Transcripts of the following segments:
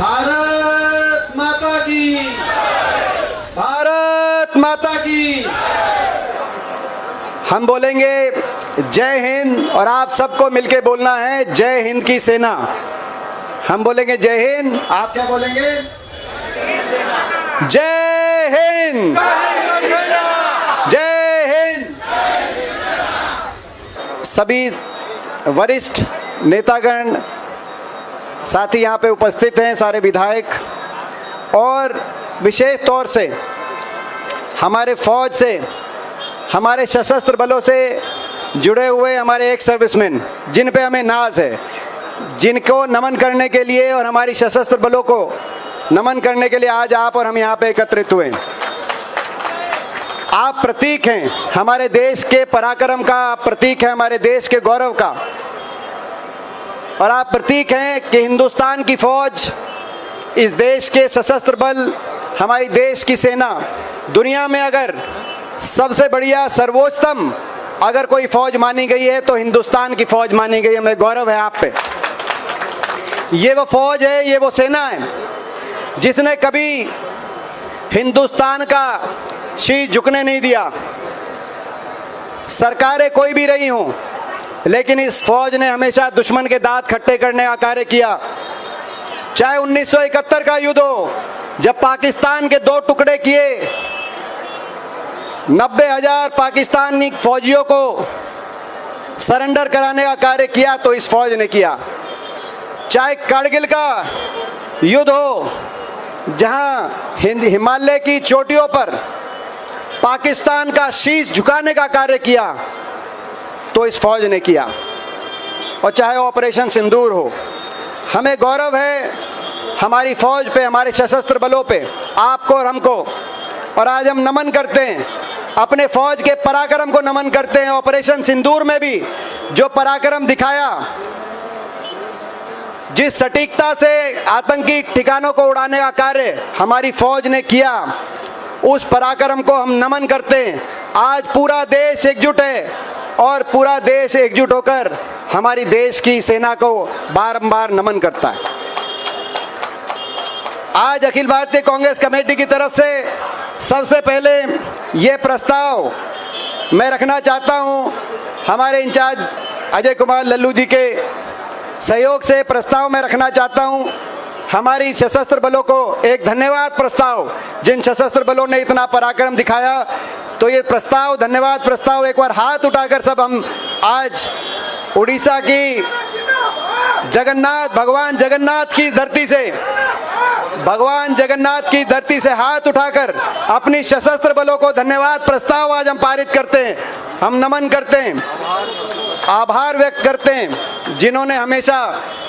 भारत माता की, भारत माता की। हम बोलेंगे जय हिंद और आप सबको मिलके बोलना है जय हिंद की सेना। हम बोलेंगे जय हिंद, आप क्या बोलेंगे? जय हिंद, जय हिंद। सभी वरिष्ठ नेतागण साथी यहाँ पे उपस्थित हैं, सारे विधायक, और विशेष तौर से हमारे फौज से, हमारे सशस्त्र बलों से जुड़े हुए हमारे एक सर्विसमैन जिन पे हमें नाज है, जिनको नमन करने के लिए और हमारी सशस्त्र बलों को नमन करने के लिए आज आप और हम यहाँ पे एकत्रित हुए। आप प्रतीक हैं हमारे देश के पराक्रम का, आप प्रतीक हैं हमारे देश के गौरव का, और आप प्रतीक हैं कि हिंदुस्तान की फौज, इस देश के सशस्त्र बल, हमारी देश की सेना, दुनिया में अगर सबसे बढ़िया सर्वोत्तम अगर कोई फौज मानी गई है तो हिंदुस्तान की फौज मानी गई है। हमें गौरव है आप पे। ये वो फौज है, ये वो सेना है जिसने कभी हिंदुस्तान का शीश झुकने नहीं दिया। सरकारें कोई भी रही हों, लेकिन इस फौज ने हमेशा दुश्मन के दांत खट्टे करने का कार्य किया। चाहे 1971 का युद्ध हो, जब पाकिस्तान के दो टुकड़े किए, 90,000 पाकिस्तानी फौजियों को सरेंडर कराने का कार्य किया, तो इस फौज ने किया। चाहे कारगिल का युद्ध हो, जहां हिमालय की चोटियों पर पाकिस्तान का शीश झुकाने का कार्य किया, तो इस फौज ने किया। और चाहे ऑपरेशन सिंदूर हो, हमें गौरव है हमारी फौज पे, हमारे सशस्त्र बलों पे, आपको और हमको। और आज हम नमन करते हैं, अपने फौज के पराक्रम को नमन करते हैं। ऑपरेशन सिंदूर में भी जो पराक्रम दिखाया, जिस सटीकता से आतंकी ठिकानों को उड़ाने का कार्य हमारी फौज ने किया, उस पराक्रम को हम नमन करते हैं। आज पूरा देश एकजुट है और पूरा देश एकजुट होकर हमारी देश की सेना को बारंबार नमन करता है। आज अखिल भारतीय कांग्रेस कमेटी की तरफ से सबसे पहले ये प्रस्ताव मैं रखना चाहता हूँ, हमारे इंचार्ज अजय कुमार लल्लू जी के सहयोग से प्रस्ताव मैं रखना चाहता हूँ। हमारी सशस्त्र बलों को एक धन्यवाद प्रस्ताव, जिन सशस्त्र बलों ने इतना पराक्रम दिखाया, तो ये प्रस्ताव, धन्यवाद प्रस्ताव, एक बार हाथ उठाकर सब हम आज उड़ीसा की जगन्नाथ, भगवान जगन्नाथ की धरती से, भगवान जगन्नाथ की धरती से हाथ उठाकर अपनी सशस्त्र बलों को धन्यवाद प्रस्ताव आज हम पारित करते हैं। हम नमन करते हैं, आभार व्यक्त करते हैं, जिन्होंने हमेशा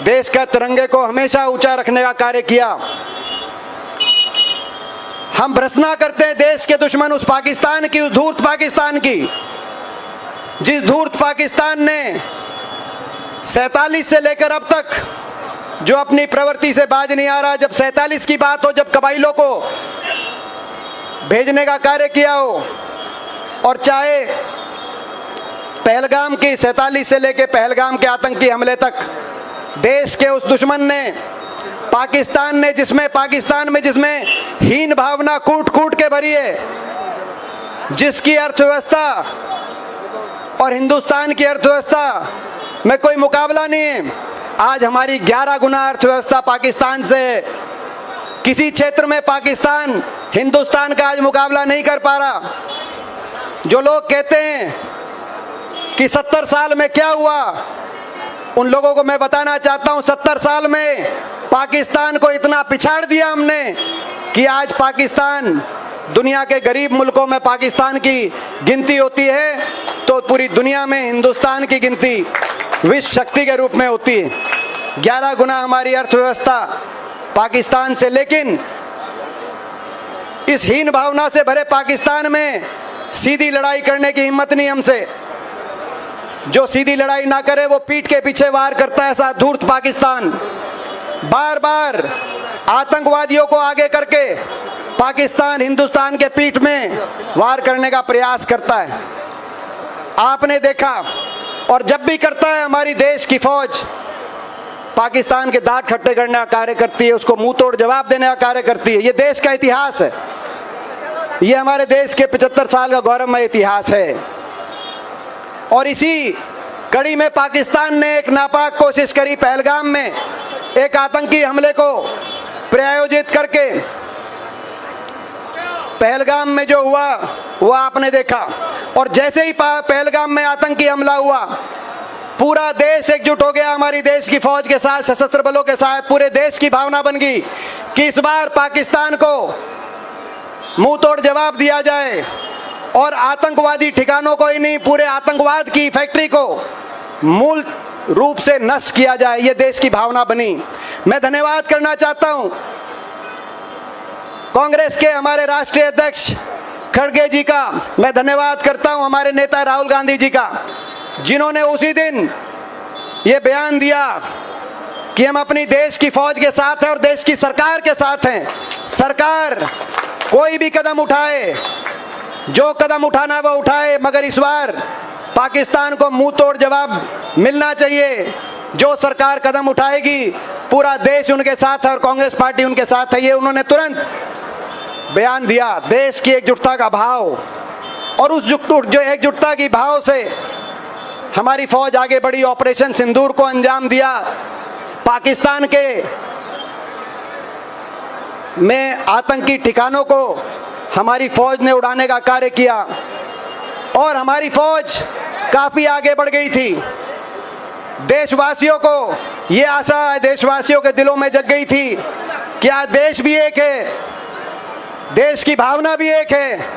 देश का तिरंगे को हमेशा ऊंचा रखने का कार्य किया। हम भर्त्सना करते हैं देश के दुश्मन उस पाकिस्तान की, उस धूर्त पाकिस्तान की, जिस धूर्त पाकिस्तान ने 47 से लेकर अब तक जो अपनी प्रवृत्ति से बाज नहीं आ रहा। जब 47 की बात हो, जब कबाइलों को भेजने का कार्य किया हो, और चाहे पहलगाम की 47 से लेकर पहलगाम के आतंकी हमले तक, देश के उस दुश्मन ने, पाकिस्तान ने, जिसमें हीन भावना कूट कूट के भरी है, जिसकी अर्थव्यवस्था और हिंदुस्तान की अर्थव्यवस्था में कोई मुकाबला नहीं है। आज हमारी 11 गुना अर्थव्यवस्था पाकिस्तान से है। किसी क्षेत्र में पाकिस्तान हिंदुस्तान का आज मुकाबला नहीं कर पा रहा। जो लोग कहते हैं कि 70 साल में क्या हुआ, उन लोगों को मैं बताना चाहता हूं, 70 साल में पाकिस्तान को इतना पिछाड़ दिया हमने कि आज पाकिस्तान, दुनिया के गरीब मुल्कों में पाकिस्तान की गिनती होती है, तो पूरी दुनिया में हिंदुस्तान की गिनती विश्व शक्ति के रूप में होती है। 11 गुना हमारी अर्थव्यवस्था पाकिस्तान से। लेकिन इस हीन भावना से भरे पाकिस्तान में सीधी लड़ाई करने की हिम्मत नहीं हमसे। जो सीधी लड़ाई ना करे वो पीठ के पीछे वार करता है। ऐसा धूर्त पाकिस्तान बार बार आतंकवादियों को आगे करके पाकिस्तान हिंदुस्तान के पीठ में वार करने का प्रयास करता है। आपने देखा, और जब भी करता है हमारी देश की फौज पाकिस्तान के दांत खट्टे करने का कार्य करती है, उसको मुंह तोड़ जवाब देने का कार्य करती है। ये देश का इतिहास है, ये हमारे देश के 75 साल का गौरवमय इतिहास है। और इसी कड़ी में पाकिस्तान ने एक नापाक कोशिश करी पहलगाम में एक आतंकी हमले को प्रायोजित करके। पहलगाम में जो हुआ वो आपने देखा, और जैसे ही पहलगाम में आतंकी हमला हुआ पूरा देश एकजुट हो गया। हमारी देश की फौज के साथ, सशस्त्र बलों के साथ पूरे देश की भावना बन गई कि इस बार पाकिस्तान को मुंह तोड़ जवाब दिया जाए और आतंकवादी ठिकानों को ही नहीं, पूरे आतंकवाद की फैक्ट्री को मूल रूप से नष्ट किया जाए। ये देश की भावना बनी। मैं धन्यवाद करना चाहता हूं कांग्रेस के हमारे राष्ट्रीय अध्यक्ष खड़गे जी का, मैं धन्यवाद करता हूं हमारे नेता राहुल गांधी जी का, जिन्होंने उसी दिन ये बयान दिया कि हम अपनी देश की फौज के साथ हैं और देश की सरकार के साथ हैं। सरकार कोई भी कदम उठाए, जो कदम उठाना वो उठाए, मगर इस बार पाकिस्तान को मुंह तोड़ जवाब मिलना चाहिए। जो सरकार कदम उठाएगी पूरा देश उनके साथ है और कांग्रेस पार्टी उनके साथ है। ये उन्होंने तुरंत बयान दिया। देश की एकजुटता का भाव, और उस जो एकजुटता की भाव से हमारी फौज आगे बढ़ी, ऑपरेशन सिंदूर को अंजाम दिया। पाकिस्तान के में आतंकी ठिकानों को हमारी फौज ने उड़ाने का कार्य किया और हमारी फौज काफी आगे बढ़ गई थी। देशवासियों को ये आशा, देशवासियों के दिलों में जग गई थी कि आज देश भी एक है, देश की भावना भी एक है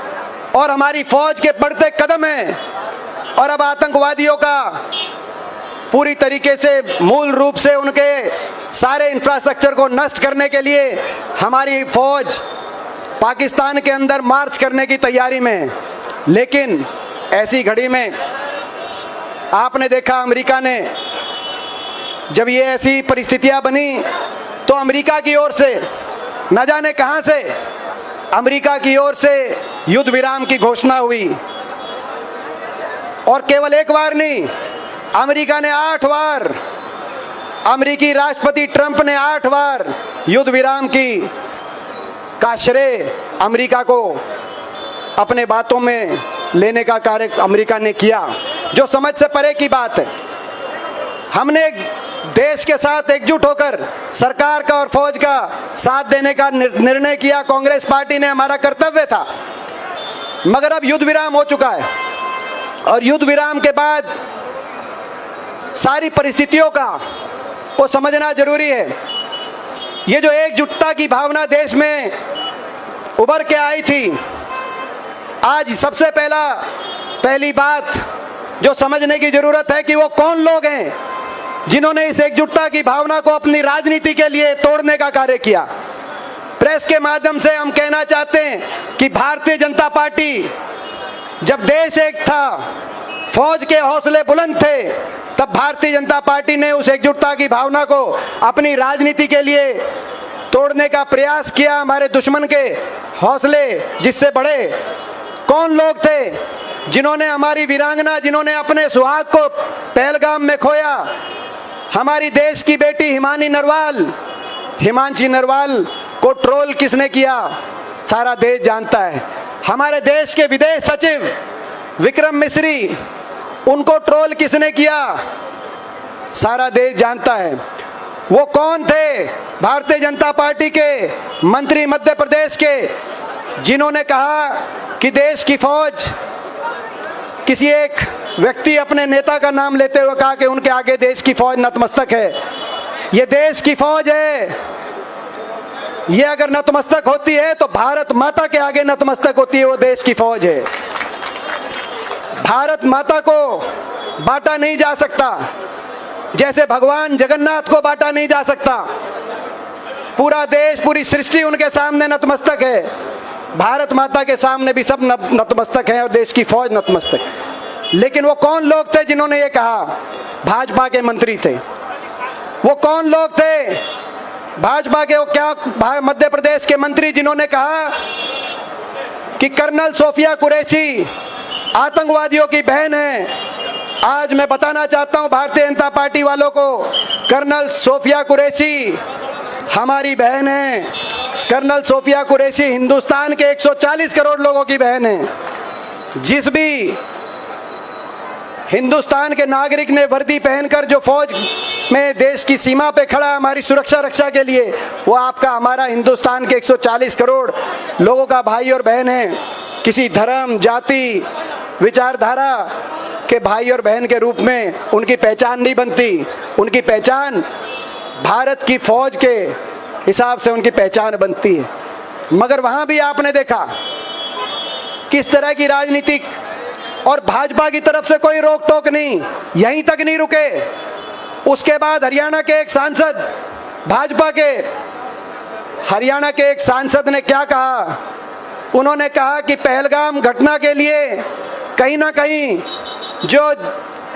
और हमारी फौज के बढ़ते कदम हैं। और अब आतंकवादियों का पूरी तरीके से मूल रूप से उनके सारे इंफ्रास्ट्रक्चर को नष्ट करने के लिए हमारी फौज पाकिस्तान के अंदर मार्च करने की तैयारी में। लेकिन ऐसी घड़ी में आपने देखा अमेरिका ने, जब ये ऐसी परिस्थितियां बनी तो अमेरिका की ओर से न जाने कहां से अमेरिका की ओर से युद्ध विराम की घोषणा हुई। और केवल एक बार नहीं, अमेरिका ने 8 बार, अमेरिकी राष्ट्रपति ट्रंप ने 8 बार युद्ध विराम का श्रेय अमेरिका को अपने बातों में लेने का कार्य अमेरिका ने किया, जो समझ से परे की बात है। हमने देश के साथ एकजुट होकर सरकार का और फौज का साथ देने का निर्णय किया। कांग्रेस पार्टी ने, हमारा कर्तव्य था। मगर अब युद्ध विराम हो चुका है और युद्ध विराम के बाद सारी परिस्थितियों का वो समझना जरूरी है। ये जो एकजुटता की भावना देश में उभर के आई थी, आज सबसे पहली बात जो समझने की जरूरत है कि वो कौन लोग हैं जिन्होंने इस एकजुटता की भावना को अपनी राजनीति के लिए तोड़ने का कार्य किया। प्रेस के माध्यम से हम कहना चाहते हैं कि भारतीय जनता पार्टी, जब देश एक था, फौज के हौसले बुलंद थे, तब भारतीय जनता पार्टी ने उस एकजुटता की भावना को अपनी राजनीति के लिए तोड़ने का प्रयास किया। हमारे दुश्मन के हौसले जिससे बढ़े, कौन लोग थे जिन्होंने हमारी वीरांगना, जिन्होंने अपने सुहाग को पहलगाम में खोया। हमारी देश की बेटी हिमांशी नरवाल को ट्रोल किसने किया, सारा देश जानता है। हमारे देश के विदेश सचिव विक्रम मिश्री, उनको ट्रोल किसने किया, सारा देश जानता है। वो कौन थे भारतीय जनता पार्टी के मंत्री मध्य प्रदेश के, जिन्होंने कहा कि देश की फौज, किसी एक व्यक्ति अपने नेता का नाम लेते हुए कहा कि उनके आगे देश की फौज नतमस्तक है। ये देश की फौज है, ये अगर नतमस्तक होती है तो भारत माता के आगे नतमस्तक होती है। वो देश की फौज है। भारत माता को बांटा नहीं जा सकता, जैसे भगवान जगन्नाथ को बांटा नहीं जा सकता। पूरा देश, पूरी सृष्टि उनके सामने नतमस्तक है। भारत माता के सामने भी सब नतमस्तक हैं और देश की फौज नतमस्तक। लेकिन वो कौन लोग थे जिन्होंने ये कहा? भाजपा के मंत्री थे। वो कौन लोग थे? भाजपा के, वो क्या मध्य प्रदेश के मंत्री जिन्होंने कहा कि कर्नल सोफिया कुरैशी आतंकवादियों की बहन है, आज मैं बताना चाहता हूं भारतीय जनता पार्टी वालों को, कर्नल सोफिया कुरैशी हमारी बहन है। कर्नल सोफिया कुरैशी हिंदुस्तान के 140 करोड़ लोगों की बहन है। जिस भी हिंदुस्तान के नागरिक ने वर्दी पहनकर जो फौज में देश की सीमा पे खड़ा हमारी सुरक्षा रक्षा के लिए, वो आपका हमारा हिंदुस्तान के 140 करोड़ लोगों का भाई और बहन है। किसी धर्म, जाति, विचारधारा के भाई और बहन के रूप में उनकी पहचान नहीं बनती। उनकी पहचान भारत की फौज के हिसाब से उनकी पहचान बनती है। मगर वहां भी आपने देखा किस तरह की राजनीतिक, और भाजपा की तरफ से कोई रोक टोक नहीं, यहीं तक नहीं रुके। उसके बाद हरियाणा के एक सांसद, भाजपा के हरियाणा के एक सांसद ने क्या कहा, उन्होंने कहा कि पहलगाम घटना के लिए कहीं ना कहीं जो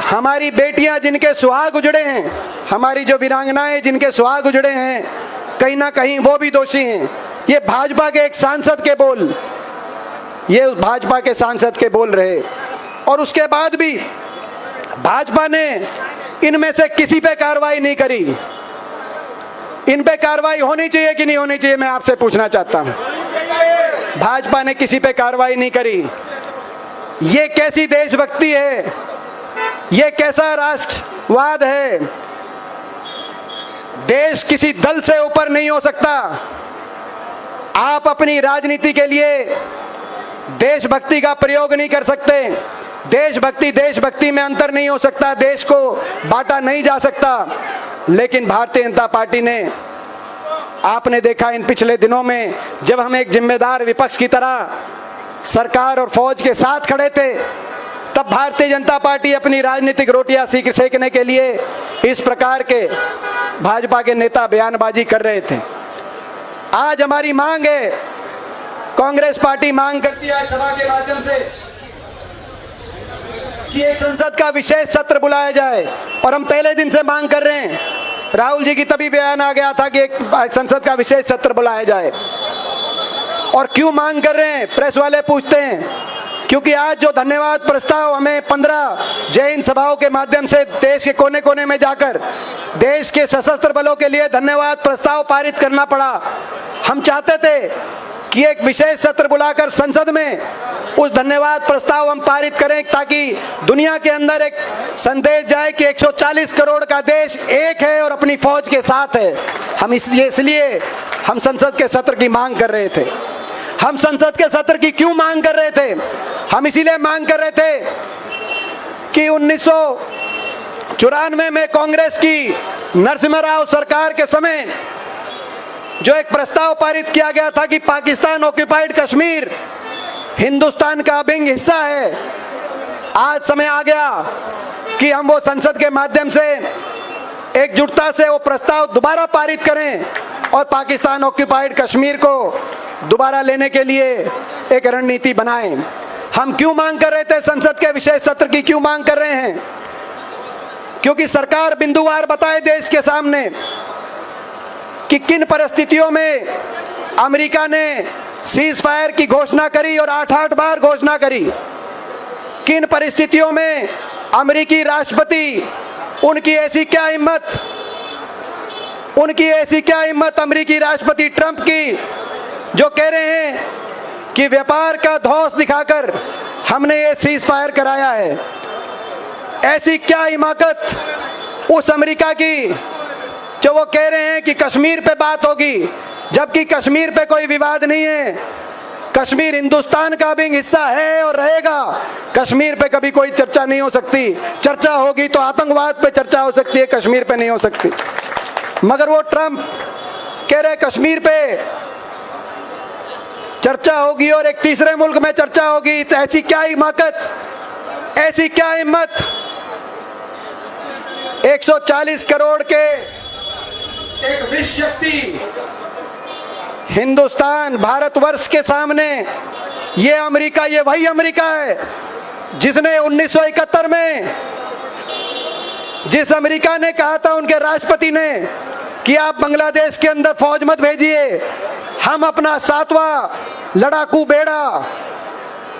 हमारी बेटियां जिनके सुहाग उजड़े हैं, हमारी जो वीरांगनाएं जिनके सुहाग उजड़े हैं, कहीं ना कहीं वो भी दोषी हैं। ये भाजपा के एक सांसद के बोल, ये भाजपा के सांसद के बोल रहे। और उसके बाद भी भाजपा ने इनमें से किसी पे कार्रवाई नहीं करी। इन पे कार्रवाई होनी चाहिए कि नहीं होनी चाहिए, मैं आपसे पूछना चाहता हूं। भाजपा ने किसी पे कार्रवाई नहीं करी। ये कैसी देशभक्ति है, ये कैसा राष्ट्रवाद है। देश किसी दल से ऊपर नहीं हो सकता। आप अपनी राजनीति के लिए देशभक्ति का प्रयोग नहीं कर सकते। देशभक्ति में अंतर नहीं हो सकता, देश को बांटा नहीं जा सकता। लेकिन भारतीय जनता पार्टी ने, आपने देखा इन पिछले दिनों में, जब हम एक जिम्मेदार विपक्ष की तरह सरकार और फौज के साथ खड़े थे, तब भारतीय जनता पार्टी अपनी राजनीतिक रोटियां सेकने के लिए इस प्रकार के भाजपा के नेता बयानबाजी कर रहे थे। आज हमारी मांग है, कांग्रेस पार्टी मांग करती है सभा के माध्यम से कि एक संसद का विशेष सत्र बुलाया जाए, और हम पहले दिन से मांग कर रहे हैं। राहुल जी की तभी बयान आ गया था कि एक संसद का विशेष सत्र बुलाया जाए। और क्यों मांग कर रहे हैं, प्रेस वाले पूछते हैं, क्योंकि आज जो धन्यवाद प्रस्ताव हमें 15 जय हिंद सभाओं के माध्यम से देश के कोने कोने में जाकर देश के सशस्त्र बलों के लिए धन्यवाद प्रस्ताव पारित करना पड़ा। हम चाहते थे कि एक विशेष सत्र बुलाकर संसद में उस धन्यवाद प्रस्ताव हम पारित करें, ताकि दुनिया के अंदर एक संदेश जाए कि 140 करोड़ का देश एक है और अपनी फौज के साथ है। हम इसलिए हम संसद के सत्र की मांग कर रहे थे। हम संसद के सत्र की क्यों मांग कर रहे थे? हम इसीलिए मांग कर रहे थे कि 1994 में कांग्रेस की नरसिम्हा राव सरकार के समय जो एक प्रस्ताव पारित किया गया था कि पाकिस्तान ऑक्युपाइड कश्मीर हिंदुस्तान का अभिन्न हिस्सा है, आज समय आ गया कि हम वो संसद के माध्यम से एकजुटता से वो प्रस्ताव दोबारा पारित करें और पाकिस्तान ऑक्युपाइड कश्मीर को दोबारा लेने के लिए एक रणनीति बनाएं। हम क्यों मांग कर रहे थे, संसद के विशेष सत्र की क्यों मांग कर रहे हैं? क्योंकि सरकार बिंदुवार बताए देश के सामने कि किन परिस्थितियों में अमेरिका ने सीज फायर की घोषणा करी और 8-8 बार घोषणा करी। किन परिस्थितियों में अमेरिकी राष्ट्रपति, उनकी ऐसी क्या हिम्मत अमेरिकी राष्ट्रपति ट्रंप की, जो कह रहे हैं कि व्यापार का धौंस दिखाकर हमने ये सीज फायर कराया है। ऐसी क्या हिमाकत उस अमेरिका की जो वो कह रहे हैं कि कश्मीर पे बात होगी, जबकि कश्मीर पे कोई विवाद नहीं है। कश्मीर हिंदुस्तान का भी हिस्सा है और रहेगा। कश्मीर पे कभी कोई चर्चा नहीं हो सकती। चर्चा होगी तो आतंकवाद पे चर्चा हो सकती है, कश्मीर पे नहीं हो सकती। मगर वो ट्रंप कह रहे कश्मीर पे चर्चा होगी और एक तीसरे मुल्क में चर्चा होगी। तो ऐसी क्या हिमाकत, ऐसी क्या हिम्मत 140 करोड़ के एक विश्व शक्ति हिंदुस्तान, भारतवर्ष के सामने ये अमेरिका, ये वही अमेरिका है जिसने 1971 में, जिस अमेरिका ने कहा था उनके राष्ट्रपति ने कि आप बांग्लादेश के अंदर फौज मत भेजिए, हम अपना 7वां लड़ाकू बेड़ा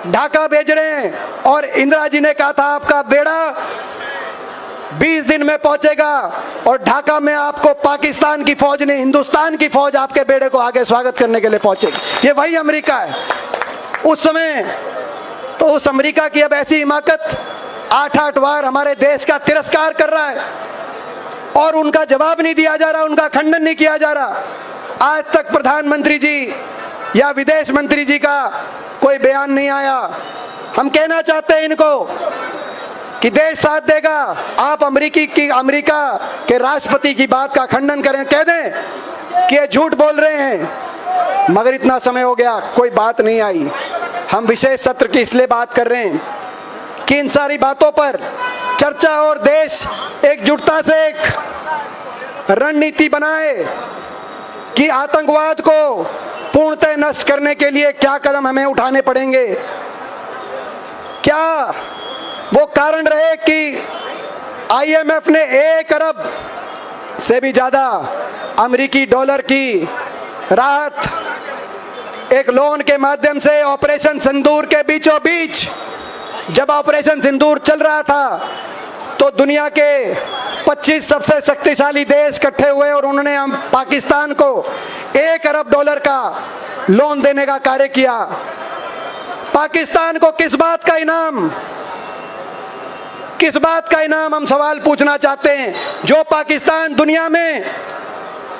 ढाका भेज रहे हैं। और इंदिरा जी ने कहा था आपका बेड़ा 20 दिन में पहुंचेगा और ढाका में आपको पाकिस्तान की फौज नहीं, हिंदुस्तान की फौज आपके बेड़े को आगे स्वागत करने के लिए पहुंचेगी। ये वही अमेरिका है उस समय। तो उस अमेरिका की अब ऐसी हिमाकत 8-8 बार हमारे देश का तिरस्कार कर रहा है और उनका जवाब नहीं दिया जा रहा, उनका खंडन नहीं किया जा रहा। आज तक प्रधानमंत्री जी या विदेश मंत्री जी का कोई बयान नहीं आया। हम कहना चाहते हैं इनको कि देश साथ देगा, आप अमेरिका के राष्ट्रपति की बात का खंडन करें, कह दें कि ये झूठ बोल रहे हैं। मगर इतना समय हो गया, कोई बात नहीं आई। हम विशेष सत्र की इसलिए बात कर रहे हैं कि इन सारी बातों पर चर्चा और देश एकजुटता से एक रणनीति बनाए कि आतंकवाद को पूर्णतः नष्ट करने के लिए क्या कदम हमें उठाने पड़ेंगे। क्या वो कारण रहे कि IMF ने 1 अरब से भी ज्यादा अमेरिकी डॉलर की राहत एक लोन के माध्यम से ऑपरेशन सिंदूर के बीचों बीच, जब ऑपरेशन सिंदूर चल रहा था तो दुनिया के 25 सबसे शक्तिशाली देश इकट्ठे हुए और उन्होंने हम पाकिस्तान को 1 अरब डॉलर का लोन देने का कार्य किया। पाकिस्तान को किस बात का इनाम, हम सवाल पूछना चाहते हैं। जो पाकिस्तान दुनिया में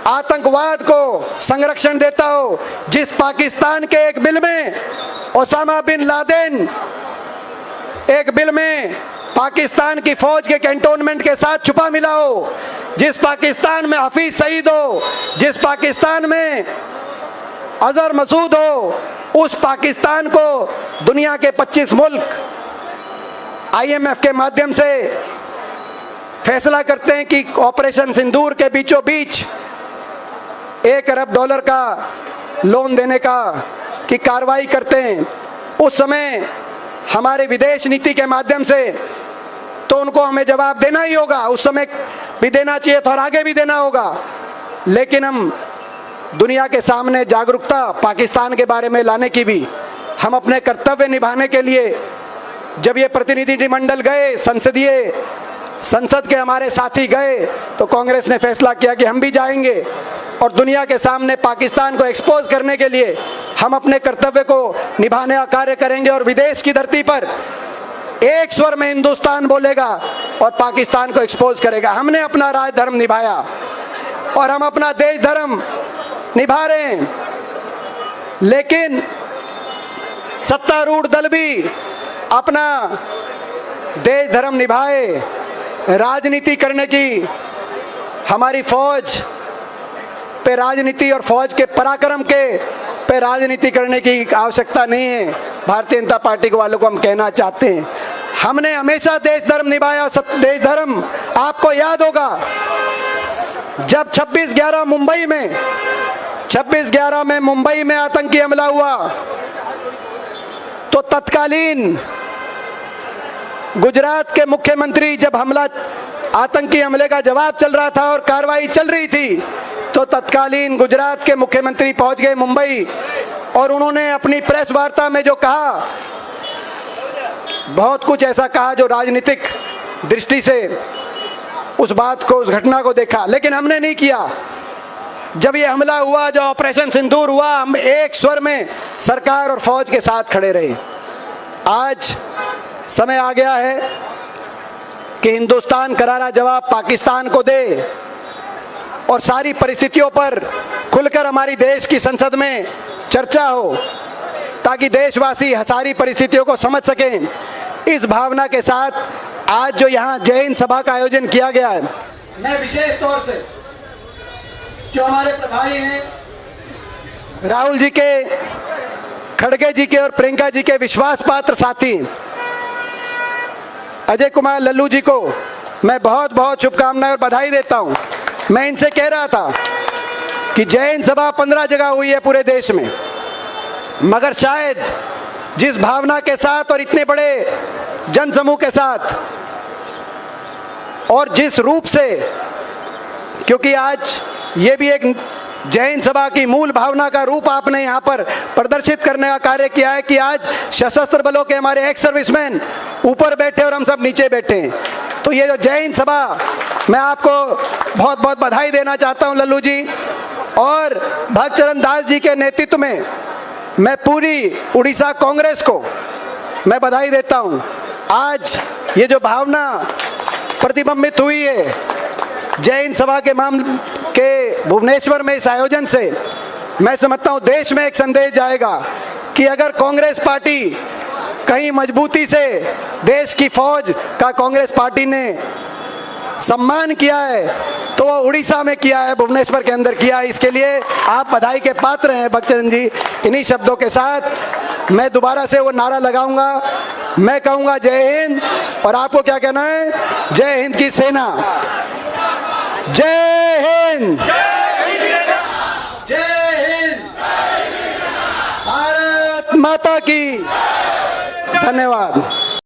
आतंकवाद को संरक्षण देता हो, जिस पाकिस्तान के एक बिल में ओसामा बिन लादेन, एक बिल में पाकिस्तान की फौज के कैंटोनमेंट के साथ छुपा मिला हो, जिस पाकिस्तान में हफीज सईद हो, जिस पाकिस्तान में अजहर मसूद हो, उस पाकिस्तान को दुनिया के 25 मुल्क IMF के माध्यम से फैसला करते हैं कि ऑपरेशन सिंदूर के बीचों बीच 1 अरब डॉलर का लोन देने की कार्रवाई करते हैं। उस समय हमारे विदेश नीति के माध्यम से तो उनको हमें जवाब देना ही होगा, उस समय भी देना चाहिए था और आगे भी देना होगा। लेकिन हम दुनिया के सामने जागरूकता पाकिस्तान के बारे में लाने की भी, हम अपने कर्तव्य निभाने के लिए जब ये प्रतिनिधिमंडल गए, संसद के हमारे साथी गए, तो कांग्रेस ने फैसला किया कि हम भी जाएंगे और दुनिया के सामने पाकिस्तान को एक्सपोज करने के लिए हम अपने कर्तव्य को निभाने का कार्य करेंगे और विदेश की धरती पर एक स्वर में हिंदुस्तान बोलेगा और पाकिस्तान को एक्सपोज करेगा। हमने अपना राज धर्म निभाया और हम अपना देश धर्म निभा रहे हैं, लेकिन सत्तारूढ़ दल भी अपना देश धर्म निभाए। राजनीति करने की, हमारी फौज पे राजनीति और फौज के पराक्रम पे राजनीति करने की आवश्यकता नहीं है। भारतीय जनता पार्टी के वालों को हम कहना चाहते हैं, हमने हमेशा देश धर्म निभाया। देश धर्म आपको याद होगा, जब 26/11 में मुंबई में आतंकी हमला हुआ तो तत्कालीन गुजरात के मुख्यमंत्री, जब आतंकी हमले का जवाब चल रहा था और कार्रवाई चल रही थी, तो तत्कालीन गुजरात के मुख्यमंत्री पहुंच गए मुंबई और उन्होंने अपनी प्रेस वार्ता में जो कहा, बहुत कुछ ऐसा कहा जो राजनीतिक दृष्टि से उस बात को, उस घटना को देखा। लेकिन हमने नहीं किया। जब ये हमला हुआ, जो ऑपरेशन सिंदूर हुआ, हम एक स्वर में सरकार और फौज के साथ खड़े रहे। आज समय आ गया है कि हिंदुस्तान करारा जवाब पाकिस्तान को दे और सारी परिस्थितियों पर खुलकर हमारी देश की संसद में चर्चा हो, ताकि देशवासी सारी परिस्थितियों को समझ सकें। इस भावना के साथ आज जो यहाँ जय हिंद सभा का आयोजन किया गया है, मैं विशेष तौर से जो हमारे प्रभारी हैं राहुल जी के, खड़गे जी के और प्रियंका जी के विश्वास पात्र साथी अजय कुमार लल्लू जी को मैं बहुत बहुत शुभकामनाएं और बधाई देता हूं। मैं इनसे कह रहा था कि जय हिंद सभा 15 जगह हुई है पूरे देश में, मगर शायद जिस भावना के साथ और इतने बड़े जनसमूह के साथ और जिस रूप से, क्योंकि आज ये भी एक जय हिंद सभा की मूल भावना का रूप आपने यहाँ पर प्रदर्शित करने का कार्य किया है कि आज सशस्त्र बलों के हमारे एक्स सर्विसमैन ऊपर बैठे और हम सब नीचे बैठे हैं। तो ये जो जय हिंद सभा, मैं आपको बहुत बहुत बधाई देना चाहता हूं लल्लू जी और भक्तचरण दास जी के नेतृत्व में मैं पूरी उड़ीसा कांग्रेस को मैं बधाई देता हूं। आज ये जो भावना प्रतिबिंबित हुई है जय हिंद सभा के मामले के भुवनेश्वर में इस आयोजन से, मैं समझता हूं देश में एक संदेश जाएगा कि अगर कांग्रेस पार्टी कहीं मजबूती से देश की फौज का कांग्रेस पार्टी ने सम्मान किया है तो वो उड़ीसा में किया है, भुवनेश्वर के अंदर किया है। इसके लिए आप बधाई के पात्र हैं भक्तचरण जी। इन्हीं शब्दों के साथ मैं दोबारा से वो नारा लगाऊंगा, मैं कहूंगा जय हिंद, और आपको क्या कहना है? जय हिंद की सेना, जय हिंद, जय हिंद, भारत माता की। धन्यवाद।